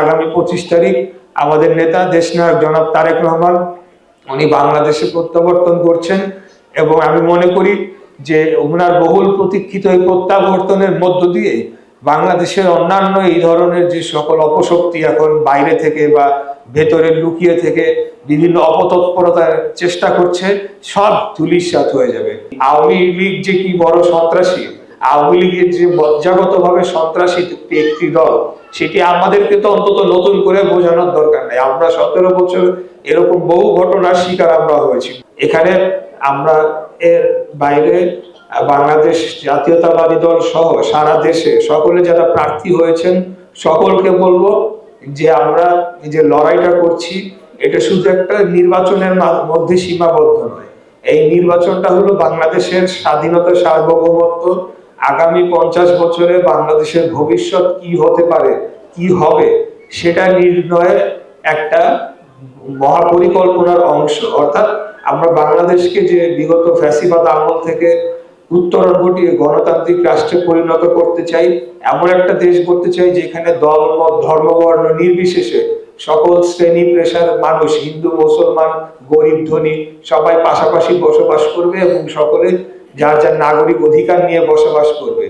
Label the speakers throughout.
Speaker 1: আগামী 25 তারিখ আমাদের নেতা দেশনায়ক জনাব তারেক রহমান উনি বাংলাদেশে প্রত্যাবর্তন করছেন এবং আমি মনে করি যে ওনার বহুল প্রতীক্ষিত এই প্রত্যাবর্তনের মধ্য দিয়ে বাংলাদেশের অন্যান্য এই ধরনের যে সকল অপশক্তি এখন বাইরে থেকে বা ভেতরে লুকিয়ে থেকে বিভিন্ন অপতৎপরতার চেষ্টা করছে সব ধূলিসাৎ হয়ে যাবে। আওয়ামী লীগ যে কি বড় সন্ত্রাসী, আওয়ামী লীগের যে মজ্জাগতভাবে সন্ত্রাসী একটি দল, সেটি আমাদেরকে তো অন্তত নতুন করে বোঝানোর দরকার নেই। আমরা 17 বছর এরকম বহু ঘটনার শিকার আমরা হয়েছি। এখানে আমরা এর বাইরে বাংলাদেশ জাতীয়তাবাদী দল সহ সারা দেশে সকলে যারা প্রার্থী হয়েছেন সকলকে বলবো যে আমরা যে লড়াইটা করছি এটা শুধু একটা নির্বাচনের মধ্যে সীমাবদ্ধ নয়। এই নির্বাচনটা হলো বাংলাদেশের স্বাধীনতা, সার্বভৌমত্ব, আগামী 50 বছরে বাংলাদেশের ভবিষ্যৎ কি হতে পারে, কি হবে সেটা নির্ণয়ের একটা মহাপরিকল্পনার অংশ। অর্থাৎ আমরা বাংলাদেশকে যে বিগত ফ্যাসিবাদ আমল থেকে উত্তরণ ঘটিয়ে গণতান্ত্রিক রাষ্ট্রে পরিণত করতে চাই, এমন একটা দেশ করতে চাই যেখানে দল মত ধর্ম বর্ণ নির্বিশেষে সকল শ্রেণী পেশার মানুষ, হিন্দু মুসলমান গরিব ধনী সবাই পাশাপাশি বসবাস করবে এবং সকলে যার যার নাগরিক অধিকার নিয়ে বসবাস করবে।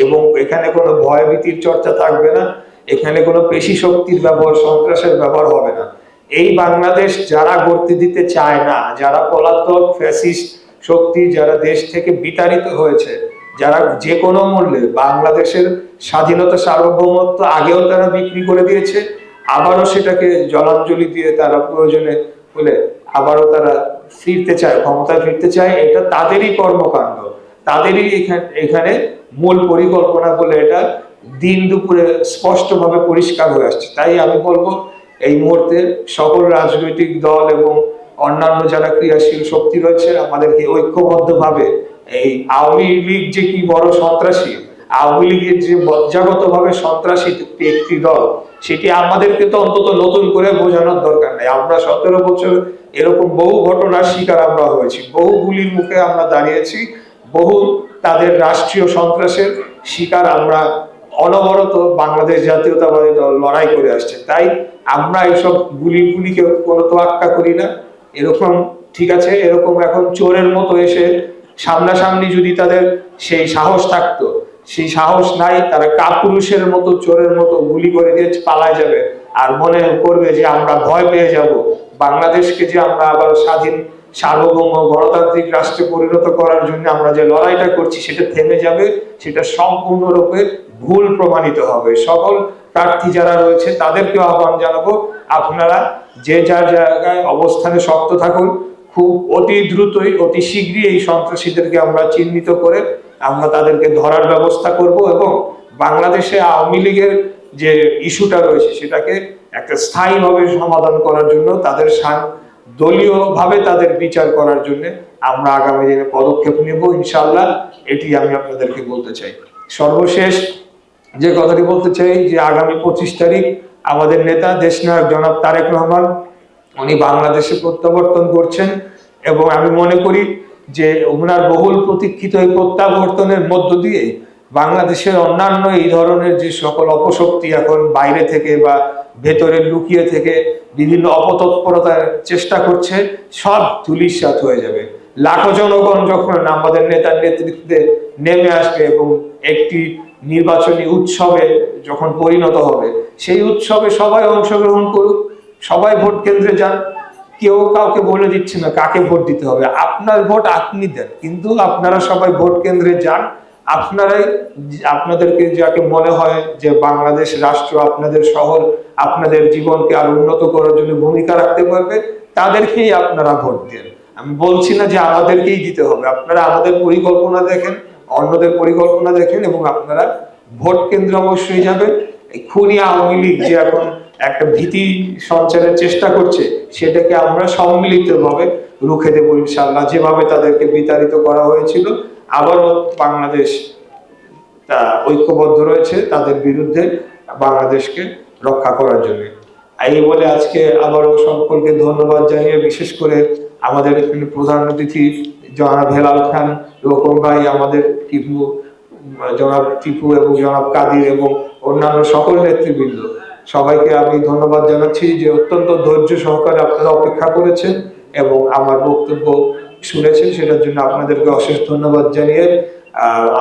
Speaker 1: এবং এখানে কোনো ভয় ভীতির চর্চা থাকবে না, এখানে কোনো পেশি শক্তির ব্যবহার, সন্ত্রাসের ব্যবহার হবে না। এই বাংলাদেশ যারা গড়তে দিতে চায় না, যারা পলাতক ফ্যাসিস্ট শক্তি, যারা দেশ থেকে বিতাড়িত হয়েছে, যারা যে কোনো মূল্যে বাংলাদেশের স্বাধীনতা সার্বভৌমত্ব আগেও তারা বিক্রি করে দিয়েছে, আবারও সেটাকে জলাঞ্জলি দিয়ে তারা প্রয়োজনে বলে আবারও তারা ফিরতে চায়, ক্ষমতায় ফিরতে চায়, এটা তাদেরই কর্মকাণ্ড, তাদেরই এখানে মূল পরিকল্পনা বলে এটা দিন দুপুরে স্পষ্টভাবে পরিষ্কার হয়ে আসছে। তাই আমি বলবো এই মুহূর্তে সকল রাজনৈতিক দল এবং অন্যান্য যারা ক্রিয়াশীল শক্তি রয়েছে আমাদেরকে ঐক্যবদ্ধভাবে এই আওয়ামী লীগ যে কি বড় সন্ত্রাসী, আওয়ামী লীগের যে মজ্জাগতভাবে সন্ত্রাসী একটি দল, সেটি আমাদেরকে তো অন্তত নতুন করে বোঝানোর দরকার নেই। আমরা 17 বছর এরকম বহু ঘটনার শিকার আমরা হয়েছি, বহু গুলির মুখে আমরা দাঁড়িয়েছি, বহু তাদের রাষ্ট্রীয় সন্ত্রাসের শিকার আমরা অনবরত বাংলাদেশ জাতীয়তাবাদী দল লড়াই করে আসছে। তাই আমরা এইসব গুলিকে কোনো তোয়াক্কা করি না। এরকম ঠিক আছে, এরকম এখন চোরের মতো এসে সামনাসামনি যদি তাদের সেই সাহস থাকতো, সেই সাহস নাই, তারা কাপুরুষের মতো চোরের মতো গুলি করে দিয়ে পালায় যাবে আর মনে করবে যে আমরা ভয় পেয়ে যাব, বাংলাদেশকে যে আমরা আবার স্বাধীন সার্বভৌম গণতান্ত্রিক রাষ্ট্রে পরিণত করার জন্য আমরা যে লড়াইটা করছি সেটা থেমে যাবে, সেটা সম্পূর্ণরূপে ভুল প্রমাণিত হবে। সকল প্রার্থী যারা রয়েছে তাদেরকে আহ্বান জানাবো, আপনারা যে যার জায়গায় অবস্থানে শক্ত থাকুন। খুব অতি দ্রুতই, অতি শীঘ্রই এই সন্ত্রাসীদেরকে আমরা চিহ্নিত করে আমরা তাদেরকে ধরার ব্যবস্থা করব এবং বাংলাদেশে আওয়ামী লীগের যে ইস্যুটা রয়েছে সেটাকে একটা স্থায়ীভাবে সমাধান করার জন্য, তাদের দলীয়ভাবে তাদের বিচার করার জন্য আমরা আগামী দিনে পদক্ষেপ নেব ইনশাআল্লাহ। এটি আমি আপনাদেরকে বলতে চাই। সর্বশেষ যে কথাটি বলতে চাই যে আগামী 25 তারিখ আমাদের নেতা দেশনায়ক জনাব তারেক রহমান উনি বাংলাদেশে প্রত্যাবর্তন করছেন এবং আমি মনে করি যে ওনার বহুল প্রতীক্ষিত এই প্রত্যাবর্তনের মধ্য দিয়ে বাংলাদেশের অন্যান্য এই ধরনের যে সকল অপশক্তি এখন বাইরে থেকে বা ভেতরে লুকিয়ে থেকে বিভিন্ন অপতৎপরতার চেষ্টা করছে সব ধূলিসাৎ হয়ে যাবে। লাখো জনগণ যখন আমাদের নেতার নেতৃত্বে নেমে আসবে এবং একটি নির্বাচনী উৎসবে যখন পরিণত হবে, সেই উৎসবে সবাই অংশগ্রহণ করুক, সবাই ভোট কেন্দ্রে যান। কেউ কাউকে বলে দিচ্ছে না কাকে ভোট দিতে হবে, আপনার ভোট আপনি দেন, কিন্তু আপনারা সবাই ভোট কেন্দ্রে যান। আপনারাই আপনাদেরকে যাকে মনে হয় যে বাংলাদেশ রাষ্ট্র আপনাদের শহর আপনাদের জীবনকে আরো উন্নত করার জন্য ভূমিকা রাখতে পারবে, তাদেরকেই আপনারা ভোট দেন। আমি বলছি না যে আমাদেরকেই দিতে হবে, আপনারা আমাদের পরিকল্পনা দেখেন, অন্যদের পরিকল্পনা দেখেন এবং আপনারা ভোট কেন্দ্রে অবশ্যই যাবেন। এই খুনি আওয়ামী লীগ যে এখন একটা ভীতি সঞ্চারের চেষ্টা করছে সেটাকে আমরা সম্মিলিতভাবে রুখে দেবো ইনশাআল্লাহ। যেভাবে তাদেরকে বিতাড়িত করা হয়েছিল আবারও বাংলাদেশ ঐক্যবদ্ধ রয়েছে তাদের বিরুদ্ধে বাংলাদেশকে রক্ষা করার জন্য। এই বলে আজকে আবারও সকলকে ধন্যবাদ জানিয়ে, বিশেষ করে আমাদের প্রধান অতিথি জনাব হেলাল খান, রোকন ভাই, আমাদের টিপু, জনাব টিপু এবং জনাব কাদির এবং অন্যান্য সকল নেতৃবৃন্দ, সবাইকে আমি ধন্যবাদ জানাচ্ছি যে অত্যন্ত ধৈর্য সহকারে আপনারা অপেক্ষা করেছেন এবং আমার বক্তব্য শুনেছেন, সেটার জন্য আপনাদেরকে অশেষ ধন্যবাদ জানিয়ে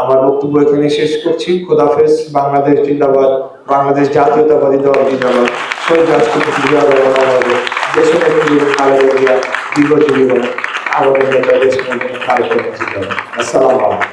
Speaker 1: আমার বক্তব্য এখানে শেষ করছি। খোদাফেজ। বাংলাদেশ জিন্দাবাদ, বাংলাদেশ জাতীয়তাবাদী দল জিন্দাবাদ, শহীদ রাষ্ট্রপতি জিয়া রহমান আমাদের দেশের নেত্রী খালেদা জিয়া দীর্ঘজীবী হন, আমাদের নেতা দেশ খালেদা জিয়া। আসসালামু আলাইকুম।